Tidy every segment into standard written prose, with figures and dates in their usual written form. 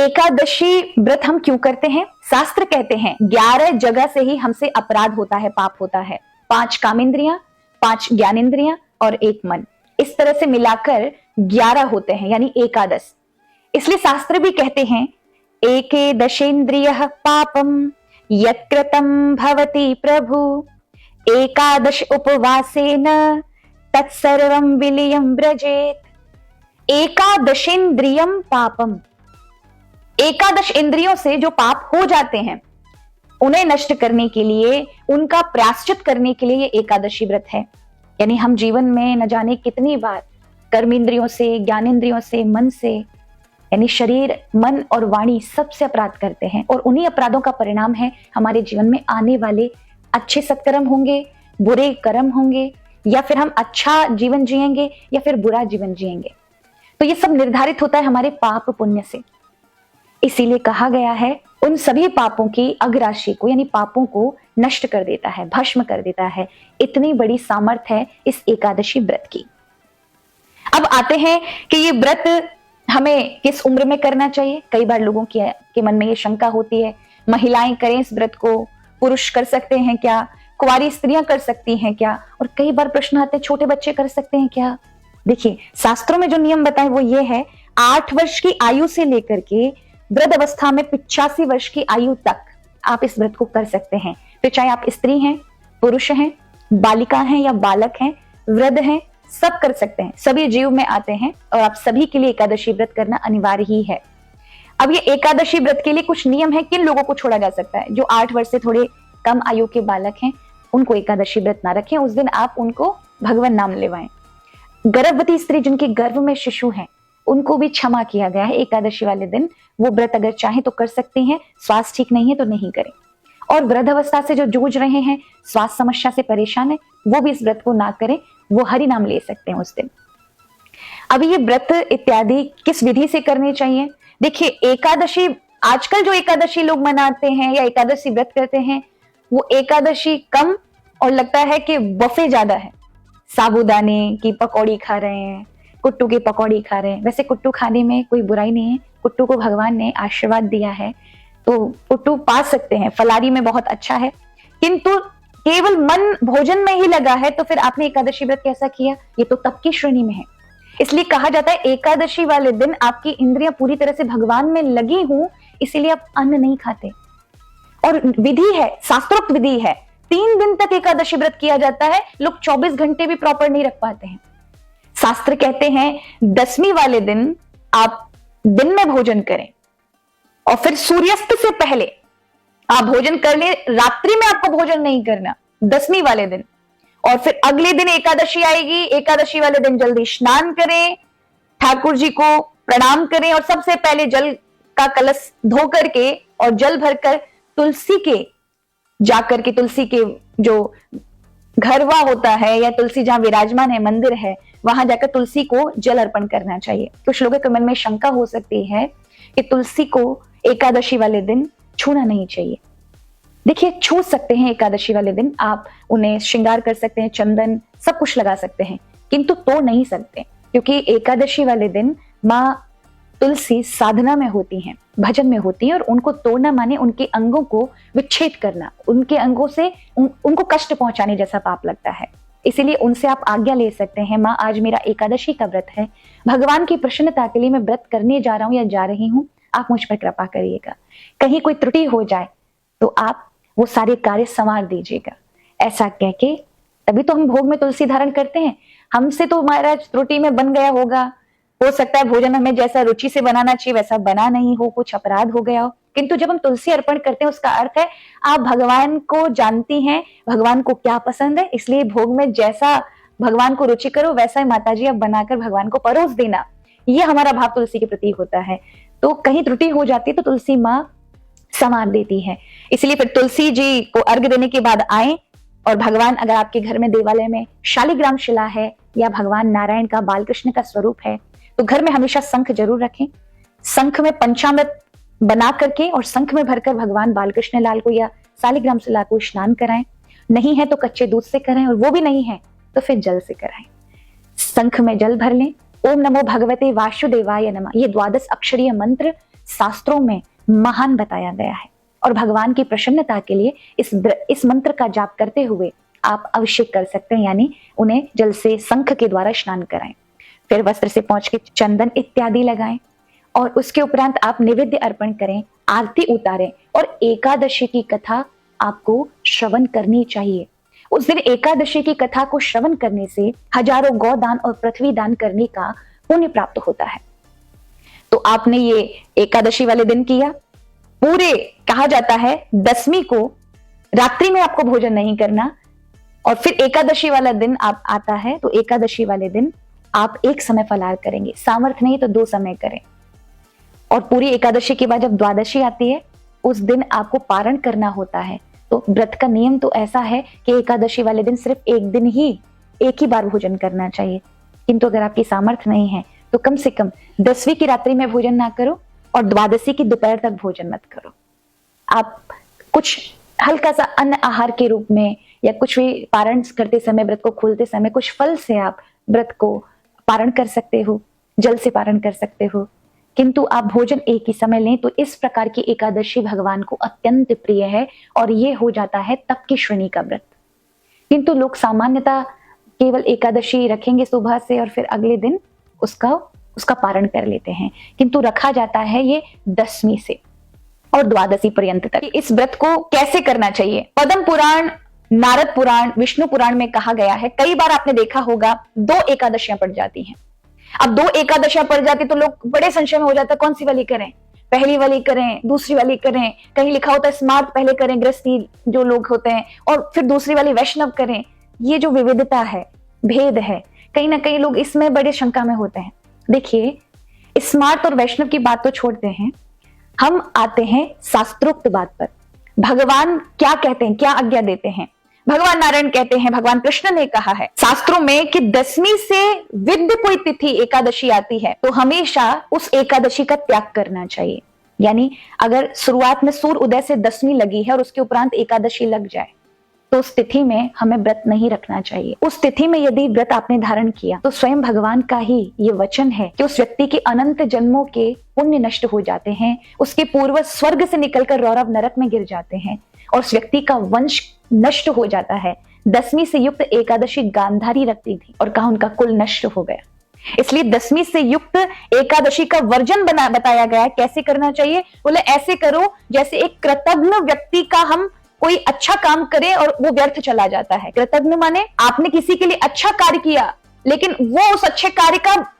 एकादशी व्रत हम क्यों करते हैं? शास्त्र कहते हैं 11 जगह से ही हमसे अपराध होता है, पाप होता है। 5 कामेंद्रियां, 5 ज्ञानेंद्रियां और 1 मन, इस तरह से मिलाकर 11 होते हैं, यानी एकादश। इसलिए शास्त्र भी कहते हैं एकेदशेन्द्रियः पापम यत्कृतं भवति प्रभु एकादश उपवासेन तत्सर्वं विलियं व्रजेत। एकादशेन्द्रियम पापम, एकादश इंद्रियों से जो पाप हो जाते हैं उन्हें नष्ट करने के लिए, उनका प्रायश्चित करने के लिए ये एकादशी व्रत है। यानी हम जीवन में न जाने कितनी बार कर्मेंद्रियों से, ज्ञानेंद्रियों से, मन से, यानी शरीर, मन और वाणी सबसे अपराध करते हैं, और उन्हीं अपराधों का परिणाम है हमारे जीवन में आने वाले अच्छे सत्कर्म होंगे, बुरे कर्म होंगे, या फिर हम अच्छा जीवन जिएंगे या फिर बुरा जीवन जिएंगे। तो ये सब निर्धारित होता है हमारे पाप पुण्य से। इसीलिए कहा गया है उन सभी पापों की अघराशि को, यानी पापों को नष्ट कर देता है, भस्म कर देता है। इतनी बड़ी सामर्थ्य है इस एकादशी व्रत की। अब आते हैं कि ये व्रत हमें किस उम्र में करना चाहिए। कई बार लोगों के मन में ये शंका होती है, महिलाएं करें इस व्रत को, पुरुष कर सकते हैं क्या, कुंवारी स्त्रियां कर सकती हैं क्या, और कई बार प्रश्न आते हैं छोटे बच्चे कर सकते हैं क्या। देखिए, शास्त्रों में जो नियम बताए वो ये है, 8 वर्ष की आयु से लेकर के वृद्ध अवस्था में 85 वर्ष की आयु तक आप इस व्रत को कर सकते हैं। फिर चाहे आप स्त्री हैं, पुरुष हैं, बालिका हैं या बालक हैं, वृद्ध हैं, सब कर सकते हैं। सभी जीव में आते हैं और आप सभी के लिए एकादशी व्रत करना अनिवार्य ही है। अब ये एकादशी व्रत के लिए कुछ नियम है, किन लोगों को छोड़ा जा सकता है। जो 8 वर्ष से थोड़े कम आयु के बालक हैं उनको एकादशी व्रत ना रखें, उस दिन आप उनको भगवान नाम लेवाएं। गर्भवती स्त्री जिनके गर्भ में शिशु हैं उनको भी क्षमा किया गया है। एकादशी वाले दिन वो व्रत अगर चाहें तो कर सकती हैं, स्वास्थ्य ठीक नहीं है तो नहीं करें। और वृद्ध अवस्था से जो जूझ रहे हैं, स्वास्थ्य समस्या से परेशान है, वो भी इस व्रत को ना करें, वो हरि नाम ले सकते हैं उस दिन। अब ये व्रत इत्यादि किस विधि से करने चाहिए? देखिए, एकादशी, आजकल जो एकादशी लोग मनाते हैं या एकादशी व्रत करते हैं, वो एकादशी कम और लगता है कि बफे ज्यादा है। साबूदाने की पकौड़ी खा रहे हैं, कुट्टू की पकौड़ी खा रहे हैं। वैसे कुट्टू खाने में कोई बुराई नहीं है, कुट्टू को भगवान ने आशीर्वाद दिया है तो कुट्टू पा सकते हैं, फलारी में बहुत अच्छा है। किंतु केवल मन भोजन में ही लगा है तो फिर आपने एकादशी व्रत कैसा किया? ये तो तप की श्रेणी में है। इसलिए कहा जाता है एकादशी वाले दिन आपकी इंद्रियां पूरी तरह से भगवान में लगी हूं, इसीलिए आप अन्न नहीं खाते। और विधि है, शास्त्रोक्त विधि है। 3 दिन तक एकादशी व्रत किया जाता है। लोग 24 घंटे भी प्रॉपर नहीं रख पाते हैं। शास्त्र कहते हैं 10वीं वाले दिन आप दिन में भोजन करें और फिर सूर्यास्त से पहले आप भोजन कर ले। रात्रि में आपको भोजन नहीं करना 10वीं वाले दिन। और फिर अगले दिन एकादशी आएगी, एकादशी वाले दिन जल्दी स्नान करें, ठाकुर जी को प्रणाम करें और सबसे पहले जल का कलश धो करके और जल भरकर तुलसी के जाकर के, तुलसी के जो घरवा होता है या तुलसी जहां विराजमान है, मंदिर है, वहां जाकर तुलसी को जल अर्पण करना चाहिए। कुछ लोगों के मन में शंका हो सकती है कि तुलसी को एकादशी वाले दिन छूना नहीं चाहिए। देखिए, छू सकते हैं एकादशी वाले दिन, आप उन्हें श्रृंगार कर सकते हैं, चंदन सब कुछ लगा सकते हैं, किंतु तो नहीं सकते, क्योंकि एकादशी वाले दिन माँ तुलसी साधना में होती हैं, भजन में होती हैं, और उनको तोड़ना माने उनके अंगों को विच्छेद करना, उनके अंगों से उनको कष्ट पहुंचाने जैसा पाप लगता है। इसीलिए उनसे आप आज्ञा ले सकते हैं, माँ आज मेरा एकादशी का व्रत है, भगवान की प्रसन्नता के लिए मैं व्रत करने जा रहा हूं या जा रही हूं, आप मुझ पर कृपा करिएगा। कहीं कोई त्रुटि हो जाए तो आप वो सारे कार्य संवार दीजिएगा। ऐसा कह के तभी तो हम भोग में तुलसी धारण करते हैं। हमसे तो हमारा त्रुटि में बन गया होगा, हो सकता है भोजन हमें जैसा रुचि से बनाना चाहिए वैसा बना नहीं हो, कुछ अपराध हो गया हो, किंतु जब हम तुलसी अर्पण करते हैं उसका अर्थ है आप भगवान को जानती हैं, भगवान को क्या पसंद है, इसलिए भोग में जैसा भगवान को रुचि करो वैसा ही माताजी अब बनाकर भगवान को परोस देना। ये हमारा भाव तुलसी के प्रति होता है। तो कहीं त्रुटि हो जाती है तो तुलसी माँ संवार देती है। इसलिए फिर तुलसी जी को अर्घ्य देने के बाद आए और भगवान, अगर आपके घर में देवालय में शालिग्राम शिला है या भगवान नारायण का, बालकृष्ण का स्वरूप है, तो घर में हमेशा शंख जरूर रखें। शंख में पंचामृत बना करके और शंख में भरकर भगवान बालकृष्ण लाल को या शालिग्राम शिला को स्नान कराएं। नहीं है तो कच्चे दूध से कराएं, और वो भी नहीं है तो फिर जल से कराएं। शंख में जल भर लें। ओम नमो भगवते वासुदेवाय नमः, ये 12 अक्षरीय मंत्र शास्त्रों में महान बताया गया है। और भगवान की प्रसन्नता के लिए इस मंत्र का जाप करते हुए आप अभिषेक कर सकते हैं, यानी उन्हें जल से शंख के द्वारा स्नान कराएं। फिर वस्त्र से पोंछ के चंदन इत्यादि लगाएं और उसके उपरांत आप नैवेद्य अर्पण करें, आरती उतारें और एकादशी की कथा आपको श्रवण करनी चाहिए। उस दिन एकादशी की कथा को श्रवण करने से हजारों गौदान और पृथ्वी दान करने का पुण्य प्राप्त होता है। तो आपने ये एकादशी वाले दिन किया, पूरे कहा जाता है 10वीं को रात्रि में आपको भोजन नहीं करना, और फिर एकादशी वाला दिन आप आता है तो एकादशी वाले दिन आप एक समय फलाहार करेंगे, सामर्थ्य नहीं तो 2 समय करें। और पूरी एकादशी के बाद जब द्वादशी आती है उस दिन आपको पारण करना होता है। तो व्रत का नियम तो ऐसा है कि एकादशी वाले दिन सिर्फ एक ही बार भोजन करना चाहिए, किंतु अगर आपकी सामर्थ्य नहीं है तो कम से कम 10वीं की रात्रि में भोजन ना करो और द्वादशी की दोपहर तक भोजन मत करो। आप कुछ हल्का सा अन्न आहार के रूप में या कुछ भी पारण करते समय, व्रत को खोलते समय कुछ फल से आप व्रत को पारण कर सकते हो, जल से पारण कर सकते हो, किंतु आप भोजन एक ही समय लें। तो इस प्रकार की एकादशी भगवान को अत्यंत प्रिय है और ये हो जाता है तप की श्रेणी का व्रत। किंतु लोग सामान्यतः केवल एकादशी रखेंगे सुबह से और फिर अगले दिन उसका पारण कर लेते हैं, किंतु रखा जाता है ये 10वीं से और द्वादशी पर्यंत तक। इस व्रत को कैसे करना चाहिए? पद्म पुराण, नारद पुराण, विष्णु पुराण में कहा गया है। कई बार आपने देखा होगा 2 एकादशियां पड़ जाती हैं। अब 2 एकादशियां पड़ जाती तो लोग बड़े संशय में हो जाता है, कौन सी वाली करें, पहली वाली करें, दूसरी वाली करें। कहीं लिखा होता है स्मार्त पहले करें, गृहस्थी जो लोग होते हैं, और फिर दूसरी वाली वैष्णव करें। ये जो विविधता है, भेद है, कहीं ना कहीं लोग इसमें बड़े शंका में होते हैं। देखिए, स्मार्त और वैष्णव की बात तो छोड़ते हैं, हम आते हैं शास्त्रोक्त बात पर। भगवान क्या कहते हैं, क्या आज्ञा देते हैं? भगवान नारायण कहते हैं, भगवान कृष्ण ने कहा है शास्त्रों में कि 10वीं से विद्ध कोई तिथि एकादशी आती है तो हमेशा उस एकादशी का त्याग करना चाहिए। यानी अगर शुरुआत में सूर्य उदय से 10वीं लगी है और उसके उपरांत एकादशी लग जाए तो उस तिथि में हमें व्रत नहीं रखना चाहिए। उस तिथि में यदि व्रत आपने धारण किया तो स्वयं भगवान का ही ये वचन है कि उस व्यक्ति के अनंत जन्मों के पुण्य नष्ट हो जाते हैं, उसके पूर्वज स्वर्ग से निकलकर रौरव नरक में गिर जाते हैं और उस व्यक्ति का वंश नष्ट हो जाता है। 10वीं से युक्त एकादशी गांधारी रखती थी और कहा उनका कुल नष्ट हो गया। इसलिए 10वीं से युक्त एकादशी का वर्जन बताया गया है। कैसे करना चाहिए? बोले ऐसे करो जैसे एक कृतज्ञ व्यक्ति का हम कोई अच्छा काम करे और वो व्यर्थ चला जाता है। कृतज्ञ माने आपने किसी के लिए अच्छा कार्य किया लेकिन वो उस अच्छे कार्य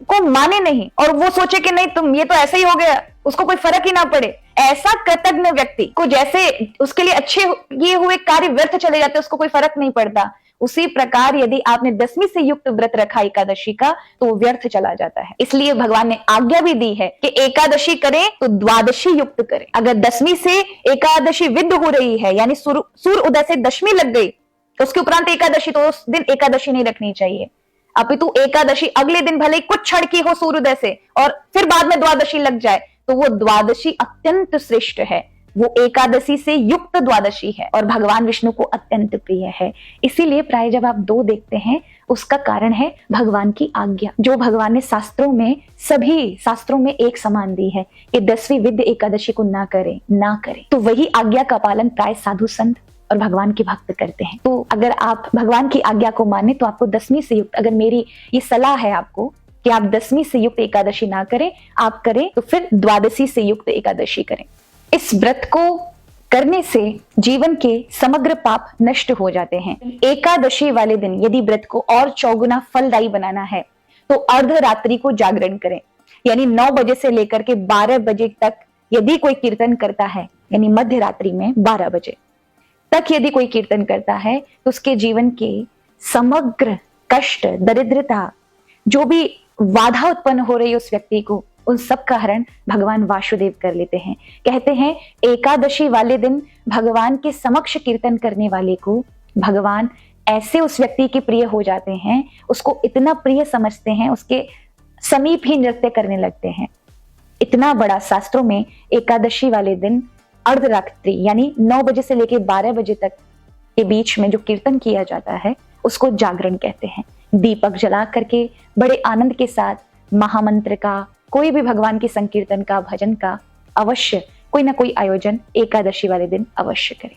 को माने नहीं और वो सोचे कि नहीं तुम ये तो ऐसा ही हो गया, उसको कोई फर्क ही ना पड़े। ऐसा कृतज्ञ व्यक्ति को जैसे उसके लिए अच्छे किए हुए कार्य व्यर्थ चले जाते, उसको कोई फर्क नहीं पड़ता, उसी प्रकार यदि आपने 10वीं से युक्त व्रत रखा एकादशी का तो वो व्यर्थ चला जाता है। इसलिए भगवान ने आज्ञा भी दी है कि एकादशी करें तो द्वादशी युक्त करें। अगर 10वीं से एकादशी विद्ध हो रही है यानी सूर्य उदय से 10वीं लग गई तो उसके उपरांत एकादशी, तो उस दिन एकादशी नहीं रखनी चाहिए। अपितु एकादशी अगले दिन भले ही कुछ क्षण की हो सूर्योदय से और फिर बाद में द्वादशी लग जाए तो वो द्वादशी अत्यंत श्रेष्ठ है, वो एकादशी से युक्त द्वादशी है और भगवान विष्णु को अत्यंत प्रिय है। इसीलिए प्राय जब आप 2 देखते हैं उसका कारण है भगवान की आज्ञा, जो भगवान ने शास्त्रों में, सभी शास्त्रों में एक समान दी है कि 10वीं विद्ध एकादशी को ना करें। तो वही आज्ञा का पालन प्राय साधु संत और भगवान के भक्त करते हैं। तो अगर आप भगवान की आज्ञा को माने तो आपको 10वीं से युक्त, अगर मेरी ये सलाह है आपको कि आप 10वीं से युक्त एकादशी ना करें, आप करें तो फिर द्वादशी से युक्त एकादशी करें। इस व्रत को करने से जीवन के समग्र पाप नष्ट हो जाते हैं। एकादशी वाले दिन यदि व्रत को और चौगुना फलदायी बनाना है तो अर्धरात्रि को जागरण करें, यानी 9 बजे से लेकर के 12 बजे तक यदि कोई कीर्तन करता है, यानी मध्य रात्रि में 12 बजे तक यदि कोई कीर्तन करता है तो उसके जीवन के समग्र कष्ट, दरिद्रता, जो भी बाधा उत्पन्न हो रही है उस व्यक्ति को, उन सब का हरण भगवान वासुदेव कर लेते हैं। कहते हैं एकादशी वाले दिन भगवान के समक्ष कीर्तन करने वाले को भगवान ऐसे उस व्यक्ति के प्रिय हो जाते हैं, उसको इतना प्रिय समझते हैं, उसके समीप ही नृत्य करने लगते हैं। इतना बड़ा शास्त्रों में एकादशी वाले दिन अर्धरात्रि यानी 9 बजे से लेकर 12 बजे तक के बीच में जो कीर्तन किया जाता है उसको जागरण कहते हैं। दीपक जला करके बड़े आनंद के साथ महामंत्र का, कोई भी भगवान के संकीर्तन का, भजन का अवश्य कोई ना कोई आयोजन एकादशी वाले दिन अवश्य करें।